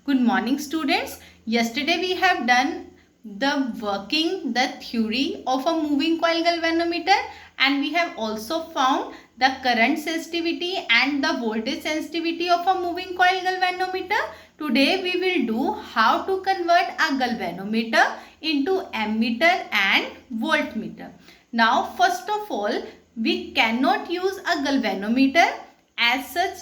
Good morning, students. Yesterday we have done the theory of a moving coil galvanometer, and we have also found the current sensitivity and the voltage sensitivity of a moving coil galvanometer. Today we will do how to convert a galvanometer into ammeter and voltmeter. Now, first of all, we cannot use a galvanometer as such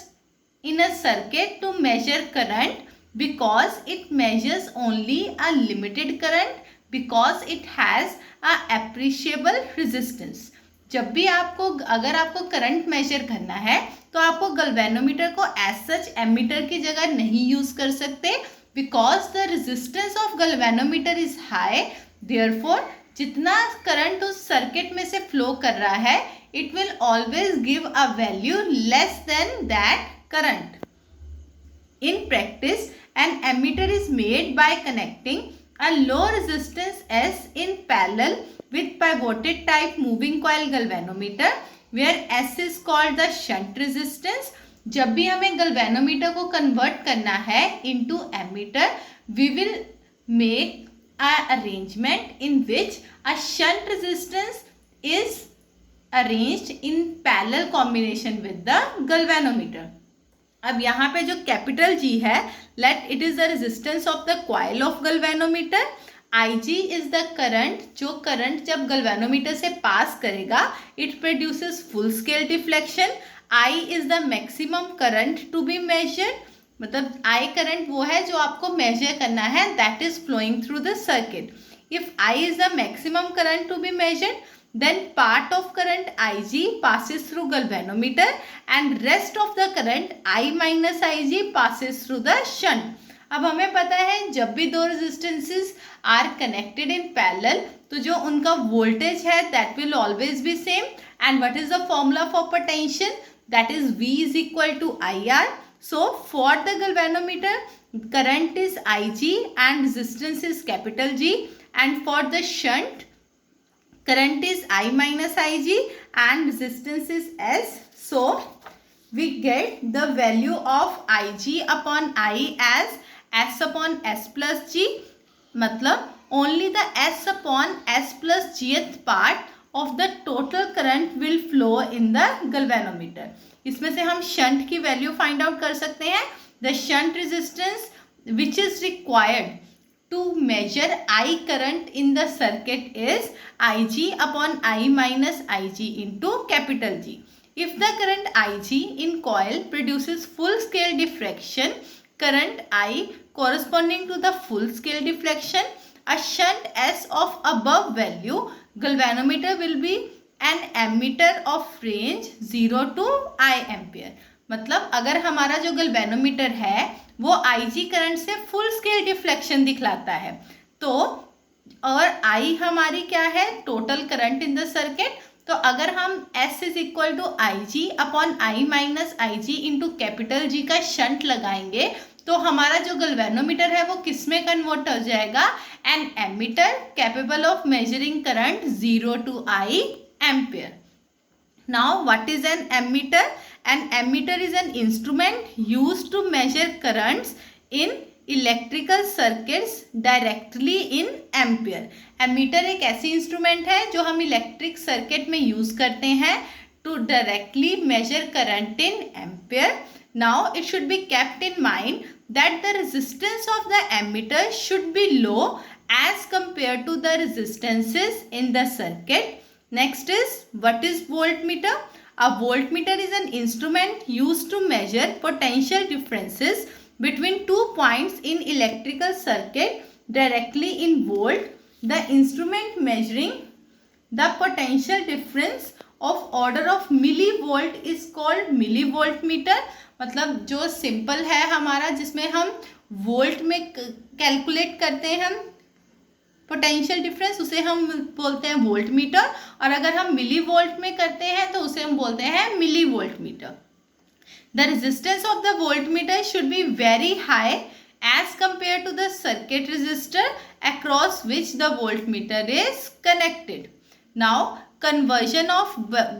in a circuit to measure current, because it measures only a limited current, because it has a appreciable resistance. जब भी अगर आपको current measure करना है तो आपको गल्वेनोमीटर को as such ammeter की जगह नहीं यूज कर सकते, because the resistance of galvanometer is high. Therefore जितना करंट उस सर्किट में से फ्लो कर रहा है, it will always give a value less than that current. In practice, an ammeter is made by connecting a low resistance S in parallel with pivoted type moving coil galvanometer, where S is called the shunt resistance. जब भी हमें galvanometer को convert करना है into ammeter, we will make an arrangement in which a shunt resistance is arranged in parallel combination with the galvanometer. अब यहाँ पे जो कैपिटल G है, let it is the resistance of the coil of galvanometer. Ig is the current, जो current जब galvanometer से pass करेगा it produces full scale deflection. I is the maximum current to be measured, मतलब I current वो है जो आपको measure करना है, that is flowing through the circuit. If I is the maximum current to be measured, then part of current Ig passes through galvanometer and rest of the current I minus Ig passes through the shunt. अब हमें पता है जब भी दो resistances are connected in parallel तो जो उनका वोल्टेज है that will always be same. And what is the formula for potential? That is V is equal to IR. So for the galvanometer current is Ig and resistance is capital G, and for the shunt current is I minus Ig and resistance is S. So we get the value of Ig upon I as S upon S plus G. मतलब only the S upon S plus Gth part of the total current will flow in the galvanometer. इसमें से हम shunt की value find out कर सकते हैं. The shunt resistance which is required to measure I current in the circuit is Ig upon I minus Ig into capital G. If the current Ig in coil produces full scale diffraction, current I corresponding to the full scale deflection, a shunt S of above value, galvanometer will be an ammeter of range 0 to I ampere. मतलब अगर हमारा जो गल्वेनोमीटर है वो Ig current से full scale deflection दिखलाता है, तो और I हमारी क्या है, total current in the circuit. तो अगर हम S is equal to Ig upon I minus Ig into capital G का शंट लगाएंगे तो हमारा जो गल्वेनोमीटर है वो किस में कन्वर्ट हो जाएगा, an ammeter capable of measuring current 0 to I ampere. Now what is an ammeter? An ammeter is an instrument used to measure currents in electrical circuits directly in ampere. Ammeter एक ऐसी instrument है जो हम electric circuit में use करते हैं to directly measure current in ampere. Now it should be kept in mind that the resistance of the ammeter should be low as compare to the resistances in the circuit. Next is, what is voltmeter? A voltmeter is an instrument used to measure potential differences between two points in electrical circuit directly in volt. The instrument measuring the potential difference of order of millivolt is called millivoltmeter. मतलब जो simple है हमारा, जिसमें हम volt में calculate करते हैं हम पोटेंशियल डिफरेंस, उसे हम बोलते हैं वोल्ट मीटर. और अगर हम मिली वोल्ट में करते हैं तो उसे हम बोलते हैं milli volt meter. The resistance of the volt meter should be very high as compare to the circuit resistor across which the volt meter is connected. Now conversion of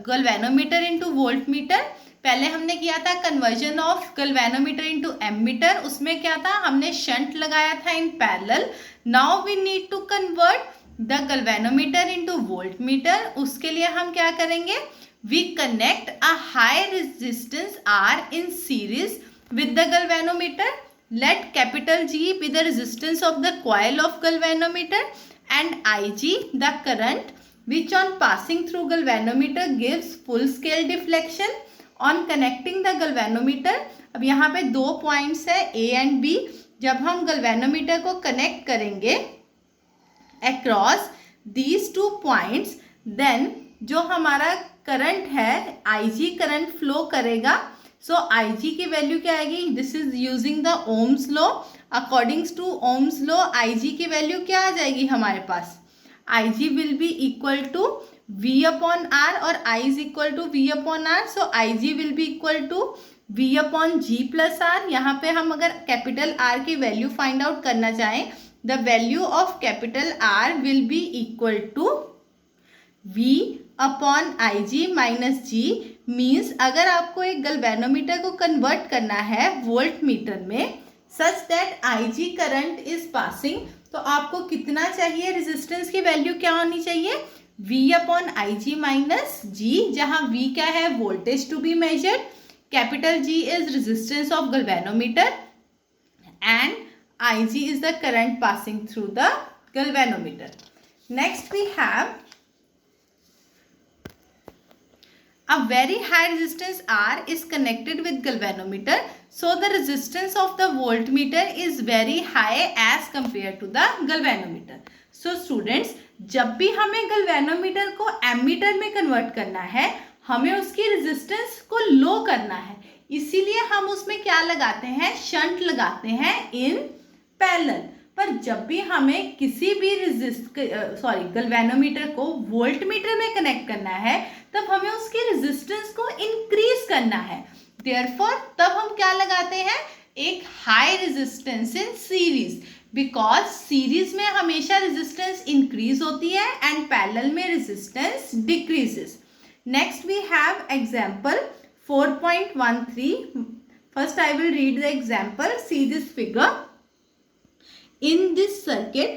galvanometer into voltmeter. पहले हमने किया था conversion of galvanometer into ammeter, उसमें क्या था, हमने shunt लगाया था in parallel. Now we need to convert the galvanometer into voltmeter. उसके लिए हम क्या करेंगे, we connect a high resistance R in series with the galvanometer. Let capital G be the resistance of the coil of galvanometer and Ig the current which on passing through galvanometer gives full scale deflection. On connecting the galvanometer, अब यहाँ पे दो points है A and B. जब हम galvanometer को connect करेंगे across these two points, then जो हमारा करंट है Ig करंट फ्लो करेगा. सो Ig की वैल्यू क्या आएगी, this is using the Ohm's law. According to ohms law Ig की वैल्यू क्या आ जाएगी हमारे पास, Ig will be equal to V upon R और I is equal to V upon R. So Ig will be equal to V upon G plus R. यहाँ पे हम अगर कैपिटल R की वैल्यू फाइंड आउट करना चाहें, the value of capital R will be equal to V upon Ig minus G. Means अगर आपको एक गैल्वेनोमीटर को कन्वर्ट करना है वोल्ट मीटर में such that Ig current is passing, तो आपको कितना चाहिए, रेजिस्टेंस की वैल्यू क्या होनी चाहिए, V upon Ig minus G, जहां V क्या है, voltage to be measured, capital G is resistance of galvanometer and Ig is the current passing through the galvanometer. Next we have a very high resistance R is connected with galvanometer, so the resistance of the voltmeter is very high as compared to the galvanometer. So students, जब भी हमें galvanometer को ammeter में convert करना है, हमें उसकी resistance को लो करना है, इसीलिए हम उसमें क्या लगाते हैं, शंट लगाते हैं इन पैरेलल. पर जब भी हमें किसी भी गैल्वेनोमीटर को वोल्टमीटर में कनेक्ट करना है, तब हमें उसकी रेजिस्टेंस को इंक्रीज करना है. देयरफॉर तब हम क्या लगाते हैं, एक high resistance in series, because series में हमेशा रेजिस्टेंस इंक्रीज होती है एंड पैरेलल में resistance decreases. Next we have example 4.13. First I will read the example. See this figure. In this circuit,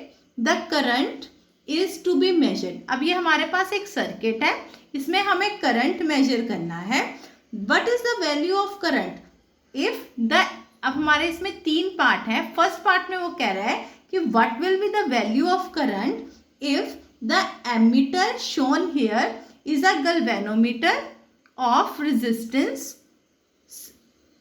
the current is to be measured. अब ये हमारे पास एक circuit है, इसमें हमें करंट मेजर करना है. What is the value of current? If the, अब हमारे इसमें तीन पार्ट हैं. फर्स्ट पार्ट में वो कह रहा है कि what will be the value of current if the ammeter shown here is a galvanometer of resistance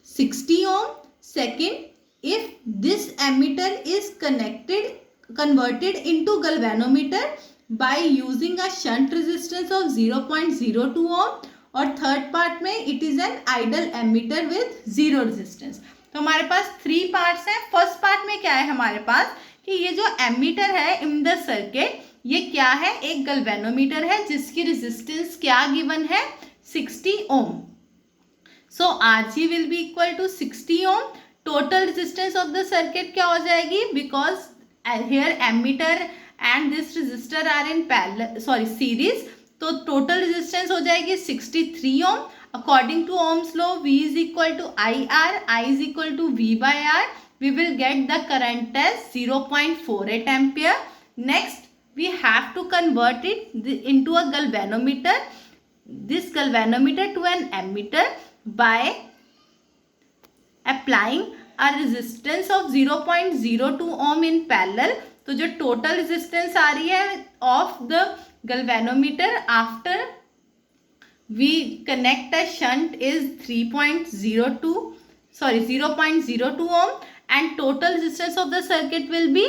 60 ohm. Second, if this ammeter is converted into galvanometer by using a shunt resistance of 0.02 ohm. और third part में it is an idle ammeter with zero resistance. तो हमारे पास three parts हैं. First part में क्या है हमारे पास कि ये जो एमीटर है इन द सर्किट, ये क्या है, एक गैल्वेनोमीटर है जिसकी रेजिस्टेंस क्या गिवन है, 60 ohm. So Rg will be equal to 60 ohm. Total resistance of the circuit क्या हो जाएगी, because here ammeter and this resistor are in parallel, sorry series, तो टोटल रेजिस्टेंस हो जाएगी 63 ohm. According to ohms law V is equal to IR, I is equal to V by R. We will get the current as 0.48 ampere. Next we have to convert it into a galvanometer, this galvanometer to an ammeter by applying a resistance of 0.02 ohm in parallel. तो जो total resistance आ रही है of the galvanometer after we connect a shunt is 0.02 ohm and total resistance of the circuit will be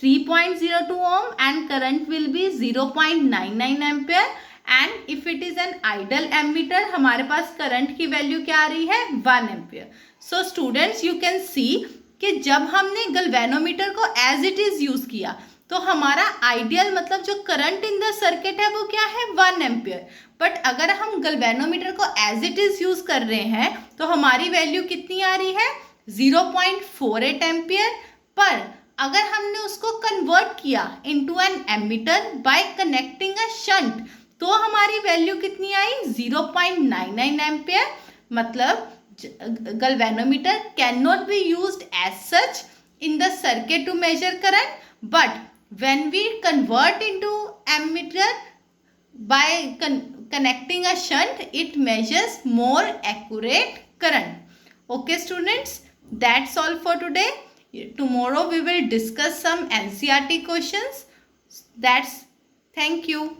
3.02 ohm and current will be 0.99 ampere. And if it is an idle ammeter, हमारे पास current की value क्या आ रही है, 1 ampere. So students you can see कि जब हमने galvanometer को as it is use किया तो हमारा आइडियल मतलब जो करंट इन द सर्किट है वो क्या है, 1 एम्पियर. बट अगर हम गैल्वेनोमीटर को एज इट इज यूज कर रहे हैं तो हमारी वैल्यू कितनी आ रही है, 0.48 एम्पियर. पर अगर हमने उसको कन्वर्ट किया into an ammeter by connecting a shunt तो हमारी वैल्यू कितनी आई, 0.99 एम्पियर. मतलब galvanometer cannot be used as such in the circuit to measure current, but when we convert into ammeter by connecting a shunt, it measures more accurate current. Okay students, that's all for today. Tomorrow we will discuss some NCERT questions. Thank you.